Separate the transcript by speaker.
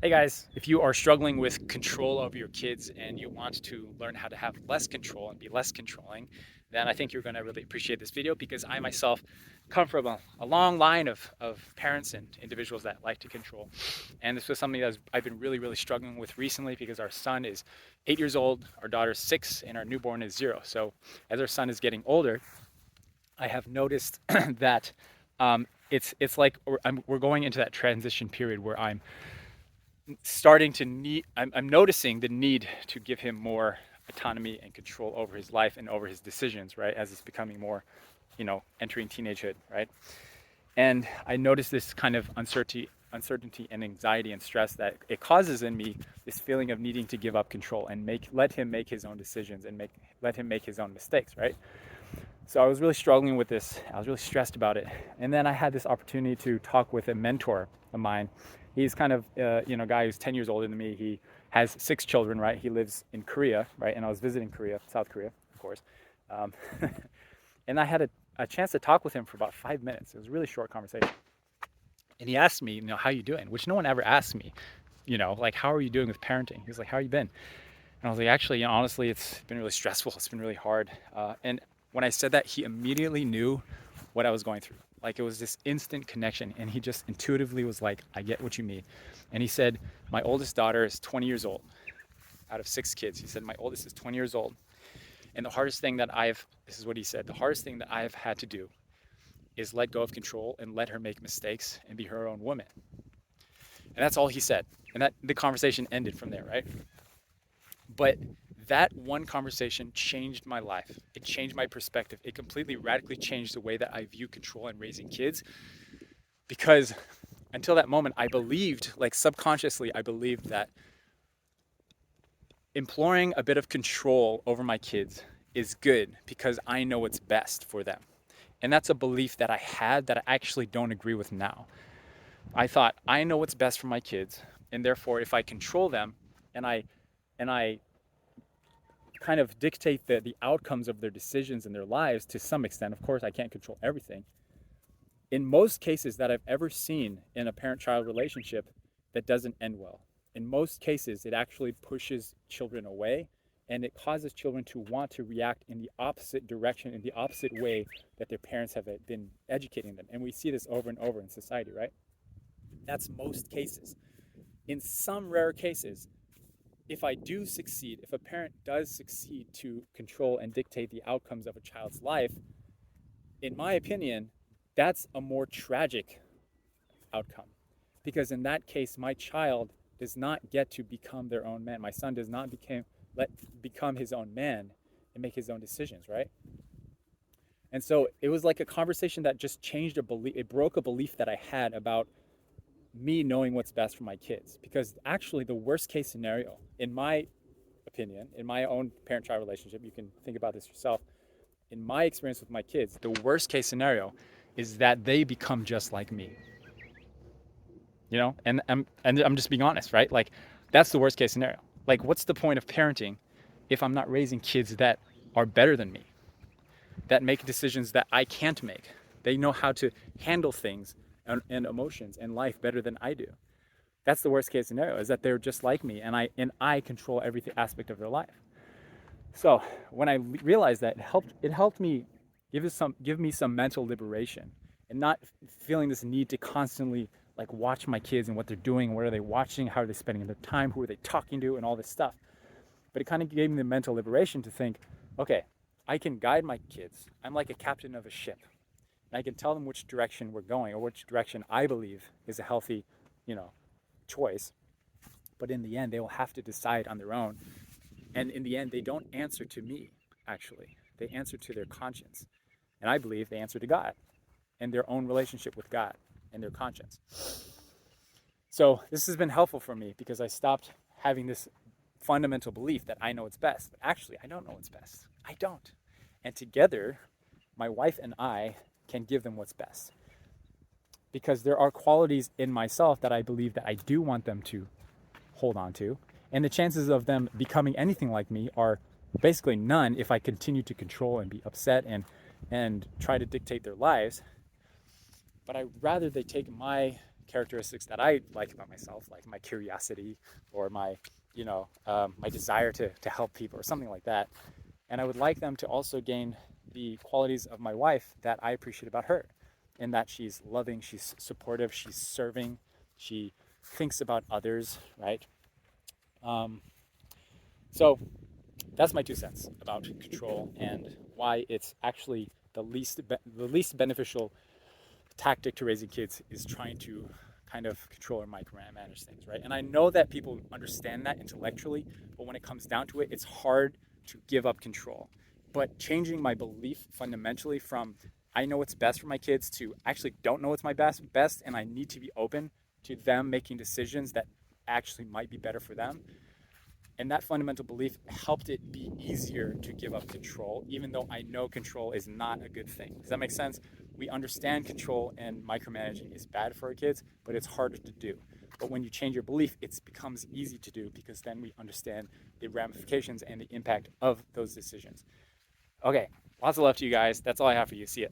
Speaker 1: Hey guys, if you are struggling with control over your kids and you want to learn how to have less control and be less controlling, then I think you're going to really appreciate this video because I myself come from a long line of parents and individuals that like to control. And this was something that I've been really struggling with recently because our son is 8 years old, our daughter's 6, and our newborn is 0. So as our son is getting older, I have noticed that it's like we're going into that transition period where I'm noticing the need to give him more autonomy and control over his life and over his decisions, right? As he's becoming more, entering teenagehood, right? And I notice this kind of uncertainty and anxiety and stress that it causes in me, this feeling of needing to give up control and let him make his own decisions and let him make his own mistakes, right? So I was really struggling with this. I was really stressed about it. And then I had this opportunity to talk with a mentor of mine. He's kind of, a guy who's 10 years older than me. He has 6 children, right? He lives in Korea, right? And I was visiting Korea, South Korea, of course. Um, and I had a chance to talk with him for about 5 minutes. It was a really short conversation. And he asked me, how you doing? Which no one ever asked me, like, how are you doing with parenting? He was like, how you been? And I was like, actually, honestly, it's been really stressful. It's been really hard. And when I said that, he immediately knew what I was going through. Like it was this instant connection. And he just intuitively was like, I get what you mean. And he said, my oldest daughter is 20 years old out of 6 kids. He said, my oldest is 20 years old. And this is what he said, the hardest thing that I've had to do is let go of control and let her make mistakes and be her own woman. And that's all he said. And that the conversation ended from there, right? But that one conversation changed my life. It changed my perspective. It completely radically changed the way that I view control and raising kids. Because until that moment, I believed, like subconsciously, I believed that imploring a bit of control over my kids is good because I know what's best for them. And that's a belief that I had that I actually don't agree with now. I thought I know what's best for my kids, and therefore if I control them and I kind of dictate the outcomes of their decisions in their lives to some extent. Of course, I can't control everything. In most cases that I've ever seen in a parent-child relationship, that doesn't end well. In most cases, it actually pushes children away and it causes children to want to react in the opposite direction, in the opposite way that their parents have been educating them. And we see this over and over in society, right? That's most cases. In some rare cases, if I do succeed, if a parent does succeed to control and dictate the outcomes of a child's life, in my opinion, that's a more tragic outcome. Because in that case, my child does not get to become their own man. My son does not become his own man and make his own decisions, right? And so it was like a conversation that just changed a belief. It broke a belief that I had about me knowing what's best for my kids. Because actually, the worst case scenario, in my opinion, in my own parent child relationship, you can think about this yourself. In my experience with my kids, the worst case scenario is that they become just like me. And I'm just being honest, right? Like that's the worst case scenario. Like what's the point of parenting if I'm not raising kids that are better than me, that make decisions that I can't make? They know how to handle things and emotions and life better than I do. That's the worst case scenario, is that they're just like me and I control every aspect of their life. So when I realized that, it helped me give me some mental liberation and not feeling this need to constantly like watch my kids and what they're doing, what are they watching, how are they spending their time, who are they talking to, and all this stuff. But it kind of gave me the mental liberation to think, okay, I can guide my kids. I'm like a captain of a ship. And I can tell them which direction we're going or which direction I believe is a healthy, choice. But in the end, they will have to decide on their own. And in the end, they don't answer to me, actually. They answer to their conscience. And I believe they answer to God and their own relationship with God and their conscience. So this has been helpful for me because I stopped having this fundamental belief that I know what's best. But actually, I don't know what's best. I don't. And together, my wife and I can give them what's best. Because there are qualities in myself that I believe that I do want them to hold on to. And the chances of them becoming anything like me are basically none if I continue to control and be upset and try to dictate their lives. But I'd rather they take my characteristics that I like about myself, like my curiosity or my, my desire to help people or something like that. And I would like them to also gain the qualities of my wife that I appreciate about her, in that she's loving, she's supportive, she's serving, she thinks about others, right? Um, so that's my 2 cents about control and why it's actually the least beneficial tactic to raising kids is trying to kind of control or micromanage things, right? And I know that people understand that intellectually, but when it comes down to it, it's hard to give up control. But changing my belief fundamentally from I know what's best for my kids to actually don't know what's my best and I need to be open to them making decisions that actually might be better for them, and that fundamental belief helped it be easier to give up control, even though I know control is not a good thing. Does that make sense? We understand control and micromanaging is bad for our kids, but it's harder to do. But when you change your belief, it becomes easy to do because then we understand the ramifications and the impact of those decisions. Okay, lots of love to you guys. That's all I have for you. See ya.